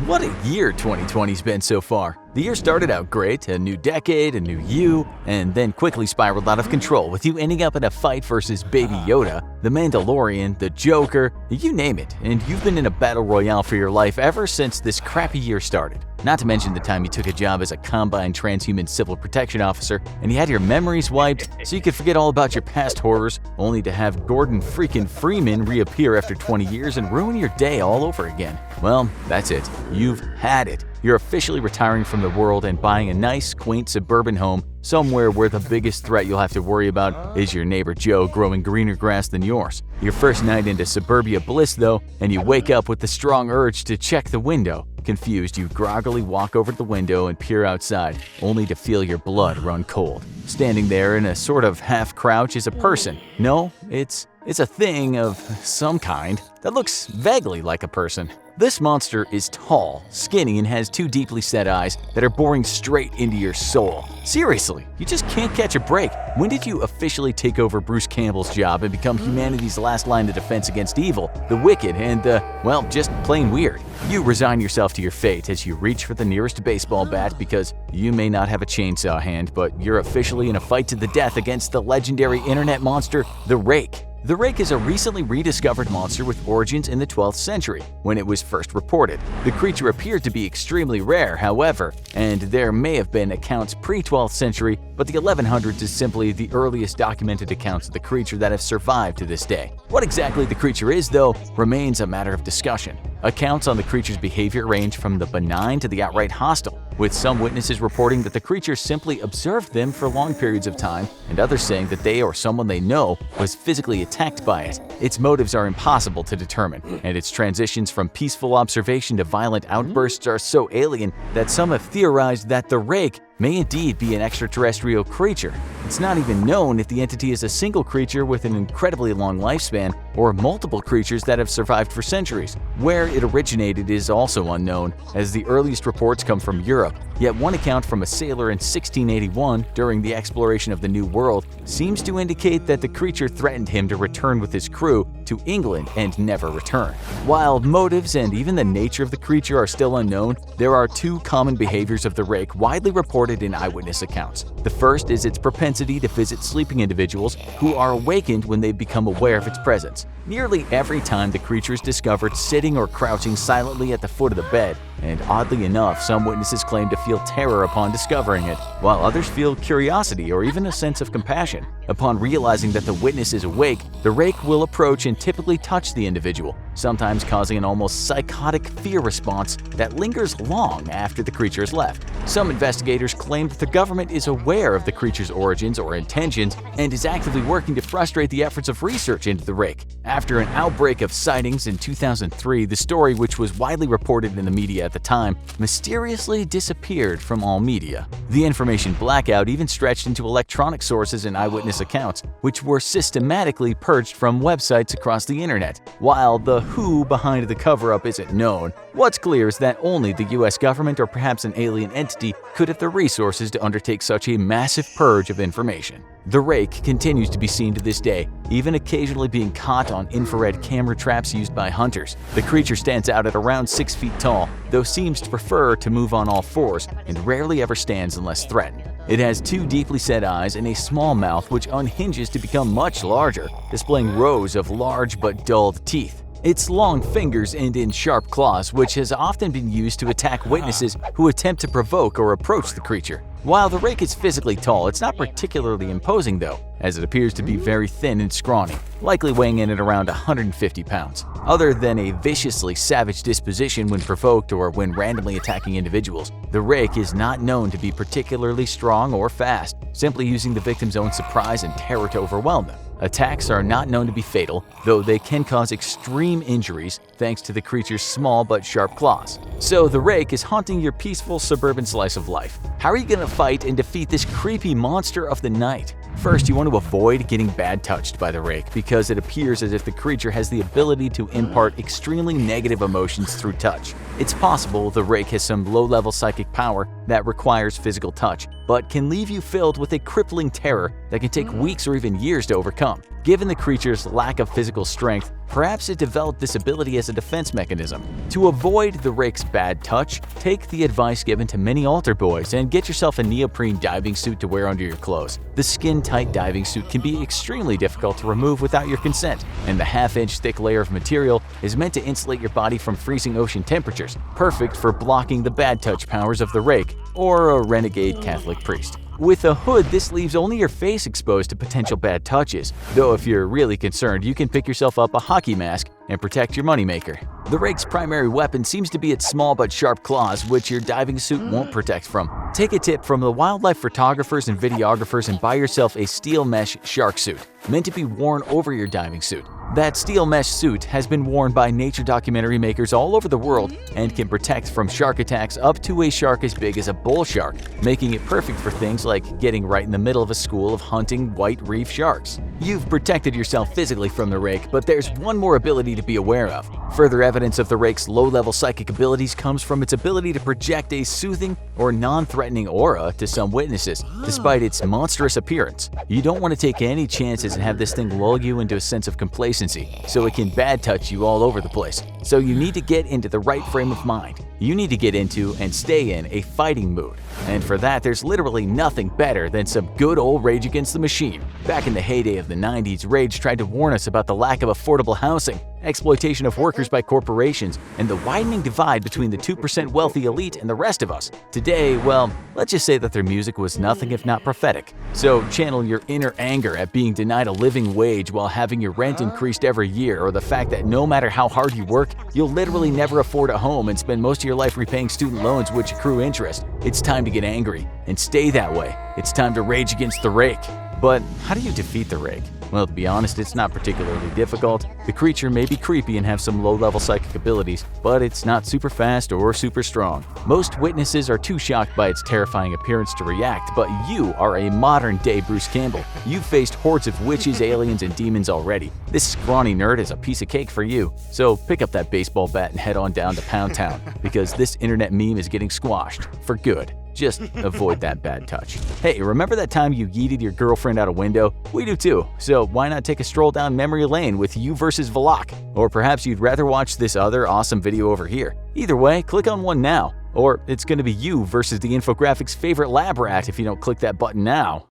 What a year 2020's been so far. The year started out great, a new decade, a new you, and then quickly spiraled out of control with you ending up in a fight versus Baby Yoda, the Mandalorian, the Joker, you name it, and you've been in a battle royale for your life ever since this crappy year started. Not to mention the time you took a job as a combine transhuman civil protection officer and you had your memories wiped so you could forget all about your past horrors, only to have Gordon freaking Freeman reappear after 20 years and ruin your day all over again. Well, that's it. You've had it. You're officially retiring from the world and buying a nice, quaint suburban home somewhere where the biggest threat you'll have to worry about is your neighbor Joe growing greener grass than yours. Your first night into suburbia bliss though, and you wake up with the strong urge to check the window. Confused, you groggily walk over to the window and peer outside, only to feel your blood run cold. Standing there in a sort of half-crouch is a person. No, it's a thing of some kind that looks vaguely like a person. This monster is tall, skinny, and has two deeply set eyes that are boring straight into your soul. Seriously, you just can't catch a break. When did you officially take over Bruce Campbell's job and become humanity's last line of defense against evil, the wicked, and well, just plain weird? You resign yourself to your fate as you reach for the nearest baseball bat because you may not have a chainsaw hand, but you're officially in a fight to the death against the legendary internet monster, the Rake. The Rake is a recently rediscovered monster with origins in the 12th century, when it was first reported. The creature appeared to be extremely rare, however, and there may have been accounts pre-12th century, but the 1100s is simply the earliest documented accounts of the creature that have survived to this day. What exactly the creature is, though, remains a matter of discussion. Accounts on the creature's behavior range from the benign to the outright hostile, with some witnesses reporting that the creature simply observed them for long periods of time, and others saying that they or someone they know was physically attacked by it. Its motives are impossible to determine, and its transitions from peaceful observation to violent outbursts are so alien that some have theorized that the Rake may indeed be an extraterrestrial creature. It's not even known if the entity is a single creature with an incredibly long lifespan or multiple creatures that have survived for centuries. Where it originated is also unknown, as the earliest reports come from Europe. Yet one account from a sailor in 1681 during the exploration of the New World seems to indicate that the creature threatened him to return with his crew to England and never return. While motives and even the nature of the creature are still unknown, there are two common behaviors of the Rake widely reported in eyewitness accounts. The first is its propensity to visit sleeping individuals who are awakened when they become aware of its presence. Nearly every time the creature is discovered sitting or crouching silently at the foot of the bed, and oddly enough, some witnesses claim to feel terror upon discovering it, while others feel curiosity or even a sense of compassion. Upon realizing that the witness is awake, the Rake will approach and typically touch the individual, sometimes causing an almost psychotic fear response that lingers long after the creature has left. Some investigators claim that the government is aware of the creature's origins or intentions and is actively working to frustrate the efforts of research into the Rake. After an outbreak of sightings in 2003, the story, which was widely reported in the media at the time, mysteriously disappeared from all media. The information blackout even stretched into electronic sources and eyewitness accounts, which were systematically purged from websites across the internet. While the who behind the cover-up isn't known, what's clear is that only the US government or perhaps an alien entity could have the resources to undertake such a massive purge of information. The Rake continues to be seen to this day, even occasionally being caught on infrared camera traps used by hunters. The creature stands out at around 6 feet tall, though seems to prefer to move on all fours and rarely ever stands unless threatened. It has two deeply set eyes and a small mouth which unhinges to become much larger, displaying rows of large but dulled teeth. Its long fingers end in sharp claws, which has often been used to attack witnesses who attempt to provoke or approach the creature. While the Rake is physically tall, it's not particularly imposing though, as it appears to be very thin and scrawny, likely weighing in at around 150 pounds. Other than a viciously savage disposition when provoked or when randomly attacking individuals, the Rake is not known to be particularly strong or fast, simply using the victim's own surprise and terror to overwhelm them. Attacks are not known to be fatal, though they can cause extreme injuries thanks to the creature's small but sharp claws. So the Rake is haunting your peaceful suburban slice of life. How are you going to fight and defeat this creepy monster of the night? First, you want to avoid getting bad touched by the Rake because it appears as if the creature has the ability to impart extremely negative emotions through touch. It's possible the Rake has some low-level psychic power that requires physical touch, but can leave you filled with a crippling terror that can take weeks or even years to overcome. Given the creature's lack of physical strength, Perhaps it developed this ability as a defense mechanism. To avoid the rake's bad touch, take the advice given to many altar boys and get yourself a neoprene diving suit to wear under your clothes. The skin-tight diving suit can be extremely difficult to remove without your consent, and the half-inch thick layer of material is meant to insulate your body from freezing ocean temperatures, perfect for blocking the bad touch powers of the rake or a renegade Catholic priest. With a hood, this leaves only your face exposed to potential bad touches, though if you're really concerned, you can pick yourself up a hockey mask and protect your moneymaker. The rake's primary weapon seems to be its small but sharp claws, which your diving suit won't protect from. Take a tip from the wildlife photographers and videographers and buy yourself a steel mesh shark suit, meant to be worn over your diving suit. That steel mesh suit has been worn by nature documentary makers all over the world and can protect from shark attacks up to a shark as big as a bull shark, making it perfect for things like getting right in the middle of a school of hunting white reef sharks. You've protected yourself physically from the rake, but there's one more ability to be aware of. Further evidence of the rake's low-level psychic abilities comes from its ability to project a soothing or non-threatening aura to some witnesses, despite its monstrous appearance. You don't want to take any chances and have this thing lull you into a sense of complacency, so it can bad touch you all over the place. So you need to get into the right frame of mind. You need to get into and stay in a fighting mood. And for that, there's literally nothing better than some good old Rage Against the Machine. Back in the heyday of the 90s, Rage tried to warn us about the lack of affordable housing, exploitation of workers by corporations, and the widening divide between the 2% wealthy elite and the rest of us. Today, well, let's just say that their music was nothing if not prophetic. So channel your inner anger at being denied a living wage while having your rent increased every year, or the fact that no matter how hard you work, you'll literally never afford a home and spend most of your life repaying student loans which accrue interest. It's time to get angry, and stay that way. It's time to rage against the rake. But how do you defeat the rake? Well, to be honest, it's not particularly difficult. The creature may be creepy and have some low-level psychic abilities, but it's not super fast or super strong. Most witnesses are too shocked by its terrifying appearance to react, but you are a modern-day Bruce Campbell. You've faced hordes of witches, aliens, and demons already. This scrawny nerd is a piece of cake for you. So pick up that baseball bat and head on down to Pound Town, because this internet meme is getting squashed for good. Just avoid that bad touch. Hey, remember that time you yeeted your girlfriend out a window? We do too, so why not take a stroll down memory lane with you versus Valak? Or perhaps you'd rather watch this other awesome video over here. Either way, click on one now. Or it's going to be you versus the Infographics favorite lab rat if you don't click that button now.